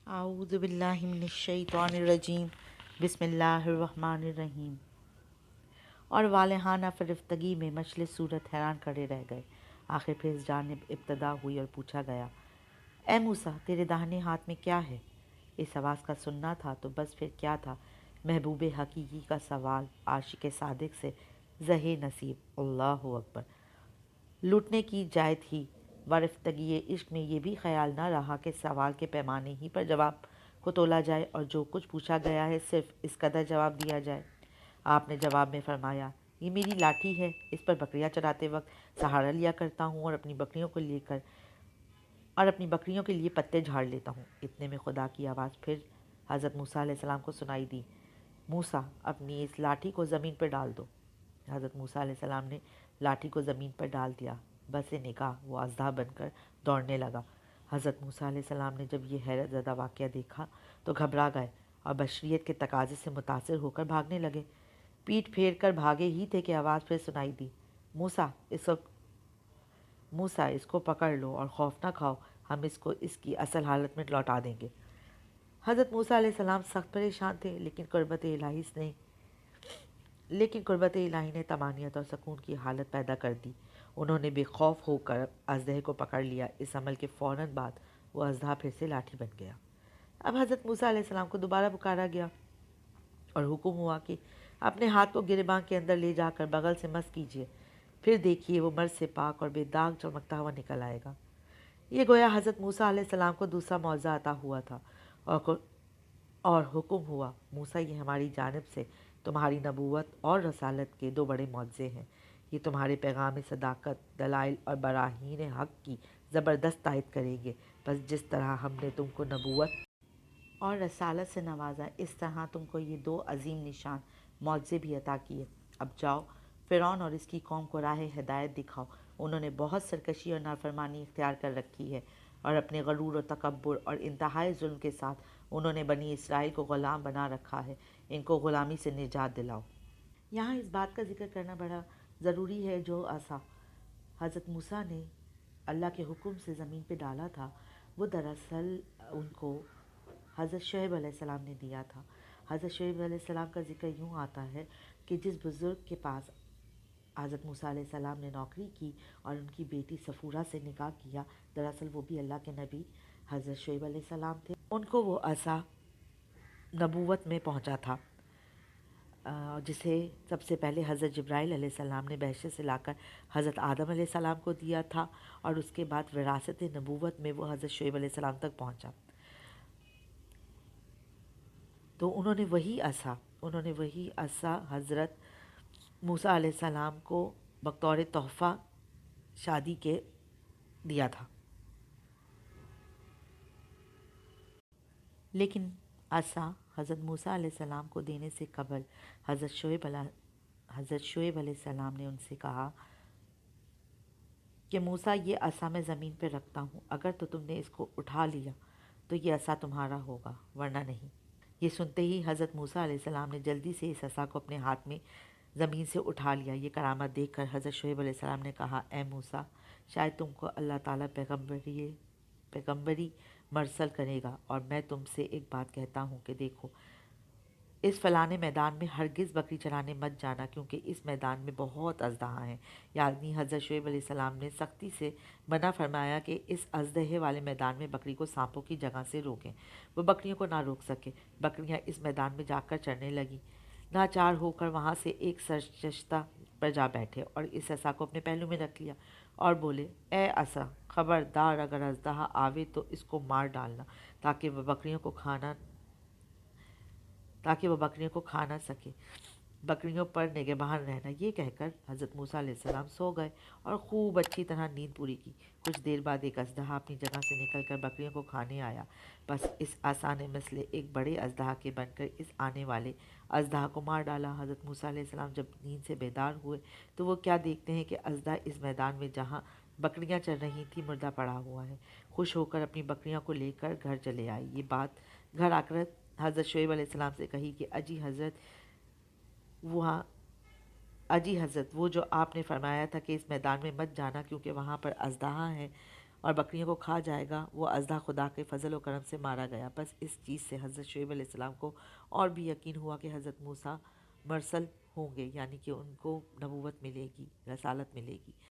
اعوذ باللہ من الشیطان الرجیم بسم اللہ الرحمن الرحیم۔ اور والہانہ فرفتگی میں مجلس صورت حیران کھڑے رہ گئے۔ آخر پھر اس جانب ابتدا ہوئی اور پوچھا گیا، اے موسیٰ، تیرے داہنے ہاتھ میں کیا ہے؟ اس آواز کا سننا تھا تو بس پھر کیا تھا، محبوب حقیقی کا سوال، عاشق صادق سے زہے نصیب۔ اللہ اکبر! لوٹنے کی جائے تھی۔ ورفتگی عشق میں یہ بھی خیال نہ رہا کہ سوال کے پیمانے ہی پر جواب کو تولا جائے اور جو کچھ پوچھا گیا ہے صرف اس قدر جواب دیا جائے۔ آپ نے جواب میں فرمایا، یہ میری لاٹھی ہے، اس پر بکریاں چراتے وقت سہارا لیا کرتا ہوں اور اپنی بکریوں کے لیے پتے جھاڑ لیتا ہوں۔ اتنے میں خدا کی آواز پھر حضرت موسیٰ علیہ السلام کو سنائی دی، موسیٰ، اپنی اس لاٹھی کو زمین پر ڈال دو۔ حضرت موسیٰ علیہ السلام نے لاٹھی کو زمین پر ڈال دیا۔ بس نگاہ وہ اژدہا بن کر دوڑنے لگا۔ حضرت موسیٰ علیہ السلام نے جب یہ حیرت زدہ واقعہ دیکھا تو گھبرا گئے اور بشریت کے تقاضے سے متاثر ہو کر بھاگنے لگے۔ پیٹ پھیر کر بھاگے ہی تھے کہ آواز پھر سنائی دی، موسیٰ، اس کو پکڑ لو اور خوف نہ کھاؤ، ہم اس کو اس کی اصل حالت میں لوٹا دیں گے۔ حضرت موسیٰ علیہ السلام سخت پریشان تھے، لیکن قربت الہی نے طمانینت اور سکون کی حالت پیدا کر دی۔ انہوں نے بے خوف ہو کر اژدہے کو پکڑ لیا۔ اس عمل کے فوراً بعد وہ اژدہا پھر سے لاٹھی بن گیا۔ اب حضرت موسیٰ علیہ السلام کو دوبارہ پکارا گیا اور حکم ہوا کہ اپنے ہاتھ کو گریباں کے اندر لے جا کر بغل سے مس کیجیے، پھر دیکھیے وہ مرض سے پاک اور بے داغ چمکتا ہوا نکل آئے گا۔ یہ گویا حضرت موسیٰ علیہ السلام کو دوسرا معجزہ عطا ہوا تھا اور حکم ہوا، موسیٰ، یہ ہماری جانب سے تمہاری نبوت اور رسالت کے دو بڑے معجزے ہیں۔ یہ تمہارے پیغام صداقت، دلائل اور براہین حق کی زبردست تائید کریں گے۔ بس جس طرح ہم نے تم کو نبوت اور رسالت سے نوازا، اس طرح تم کو یہ دو عظیم نشان معجزے بھی عطا کیے۔ اب جاؤ، فرعون اور اس کی قوم کو راہ ہدایت دکھاؤ۔ انہوں نے بہت سرکشی اور نافرمانی اختیار کر رکھی ہے اور اپنے غرور و تکبر اور انتہائی ظلم کے ساتھ انہوں نے بنی اسرائیل کو غلام بنا رکھا ہے۔ ان کو غلامی سے نجات دلاؤ۔ یہاں اس بات کا ذکر کرنا بڑا ضروری ہے جو عصا حضرت موسیٰ نے اللہ کے حکم سے زمین پہ ڈالا تھا، وہ دراصل ان کو حضرت شعیب علیہ السلام نے دیا تھا۔ حضرت شعیب علیہ السلام کا ذکر یوں آتا ہے کہ جس بزرگ کے پاس حضرت موسیٰ علیہ السلام نے نوکری کی اور ان کی بیٹی صفورہ سے نکاح کیا، دراصل وہ بھی اللہ کے نبی حضرت شعیب علیہ السلام تھے۔ ان کو وہ عصا نبوت میں پہنچا تھا، جسے سب سے پہلے حضرت جبرائیل علیہ السلام نے بحشت سے لا کر حضرت آدم علیہ السلام کو دیا تھا اور اس کے بعد وراثت نبوت میں وہ حضرت شعیب علیہ السلام تک پہنچا۔ تو انہوں نے وہی عصا حضرت موسیٰ علیہ السلام کو بطور تحفہ شادی کے دیا تھا، لیکن عصا حضرت موسیٰ علیہ السلام کو دینے سے قبل حضرت شعیب علیہ السلام نے ان سے کہا کہ موسیٰ، یہ عصا میں زمین پہ رکھتا ہوں، اگر تو تم نے اس کو اٹھا لیا تو یہ عصا تمہارا ہوگا، ورنہ نہیں۔ یہ سنتے ہی حضرت موسیٰ علیہ السلام نے جلدی سے اس عصا کو اپنے ہاتھ میں زمین سے اٹھا لیا۔ یہ کرامت دیکھ کر حضرت شعیب علیہ السلام نے کہا، اے موسیٰ، شاید تم کو اللہ تعالیٰ پیغمبری مرسل کرے گا، اور میں تم سے ایک بات کہتا ہوں کہ دیکھو، اس فلانے میدان میں ہرگز بکری چرانے مت جانا، کیونکہ اس میدان میں بہت اژدہا ہیں۔ یعنی حضرت شعیب علیہ السلام نے سختی سے منع فرمایا کہ اس اژدہے والے میدان میں بکری کو سانپوں کی جگہ سے روکیں۔ وہ بکریوں کو نہ روک سکے۔ بکریاں اس میدان میں جا کر چرنے لگیں۔ ناچار ہو کر وہاں سے ایک سرشتہ پر جا بیٹھے اور اس عصا کو اپنے پہلو میں رکھ لیا اور بولے، اے عصا، خبردار، اگر اژدہا آوے تو اس کو مار ڈالنا تاکہ وہ بکریوں کو کھا نہ سکے، بکریوں پر نگہبان رہنا۔ یہ کہہ کر حضرت موسیٰ علیہ السلام سو گئے اور خوب اچھی طرح نیند پوری کی۔ کچھ دیر بعد ایک اژدہا اپنی جگہ سے نکل کر بکریوں کو کھانے آیا۔ بس اس عصا نے مثل ایک بڑے اژدہا کے بن کر اس آنے والے اژدہا کو مار ڈالا۔ حضرت موسیٰ علیہ السلام جب نیند سے بیدار ہوئے تو وہ کیا دیکھتے ہیں کہ اژدہا اس میدان میں جہاں بکریاں چر رہی تھیں مردہ پڑا ہوا ہے۔ خوش ہو کر اپنی بکریوں کو لے کر گھر چلے آئے۔ یہ بات گھر آ کر حضرت شعیب علیہ السلام سے کہی کہ اجی حضرت، وہ جو آپ نے فرمایا تھا کہ اس میدان میں مت جانا کیونکہ وہاں پر اژدہا ہے، اور بکریوں کو کھا جائے گا۔ وہ اژدھا خدا کے فضل و کرم سے مارا گیا۔ بس اس چیز سے حضرت شعیب علیہ السلام کو اور بھی یقین ہوا کہ حضرت موسیٰ مرسل ہوں گے، یعنی کہ ان کو نبوت ملے گی، رسالت ملے گی۔